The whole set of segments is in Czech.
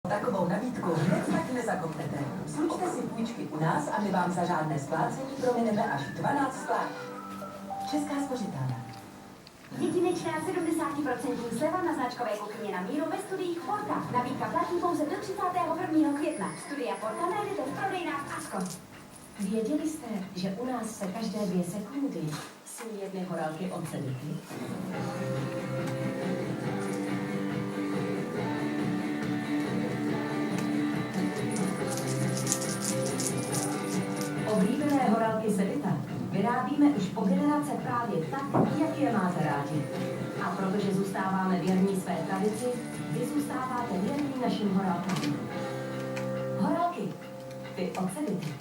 Takovou nabídku hned tak nezakopnete. Slučte si půjčky u nás a my vám za žádné splácení promineme až 12 splátek. Česká spořitelna. Jedinečná 70% sleva na značkové kuchyně na míru ve studiích Porta. Nabídka platí pouze do 31. května. Studia Porta najdete v prodejnách Asko. Věděli jste, že u nás se každé 2 sekundy sní jedny horálky od Cedriky? Oblíbené horálky Sedita vyrábíme už po generace právě tak, jak je máte rádi. A protože zůstáváme věrní své tradici, vy zůstáváte věrní našim horálkám. Horálky, ty od Sedity.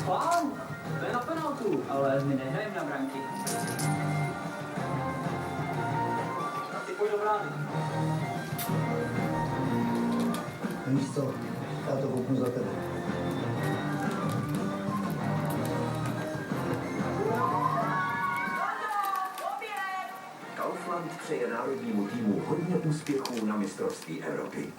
Pán, to je na penaltu, ale my nehrajeme na branky. Tak ty pojď do brány. Víš co, já to koupnu za tebe. Kaufland přeje národnímu týmu hodně úspěchů na mistrovství Evropy.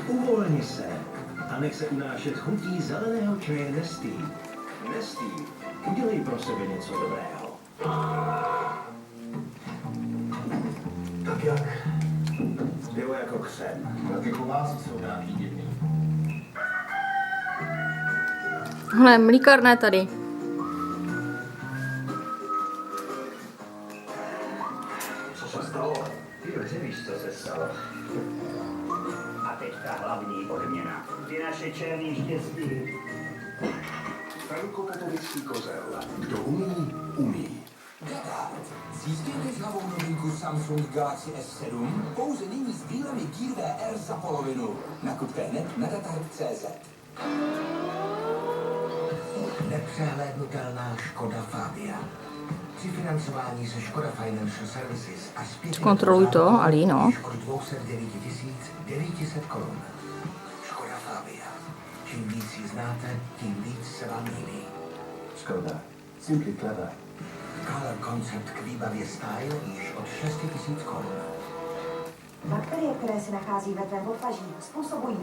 Uvolni se a nech se unášet chutí zeleného čaje Nestý. Nestý, udělej pro sebe něco dobrého. Tak jak? Bylo jako křem. Tak jako vás jsou nějaký divný. Hele, mlíkárna je tady. Co se stalo? Ty dobře víš, co se stalo. A teď ta hlavní odměna. Ty naše černý štěstí. Velkopotovický kozel. Kdo umí, umí. Získejte žhavou novinku Samsung Galaxy S7 pouze nyní s dílemi Gear VR za polovinu. Nakupte hned na datard.cz. Nepřehlédnutelná Škoda Fabia. Při financování se Škoda Financial Services a zpětně Kontroluj to, Ali, no. od 209 900 korun. Škoda Fabia. Čím víc ji znáte, tím víc se vám líbí. Škoda. Simply clever. Color koncept k výbavě Style již od 6 000 korun. Bakterie, které se nachází ve tvém podpaží, způsobují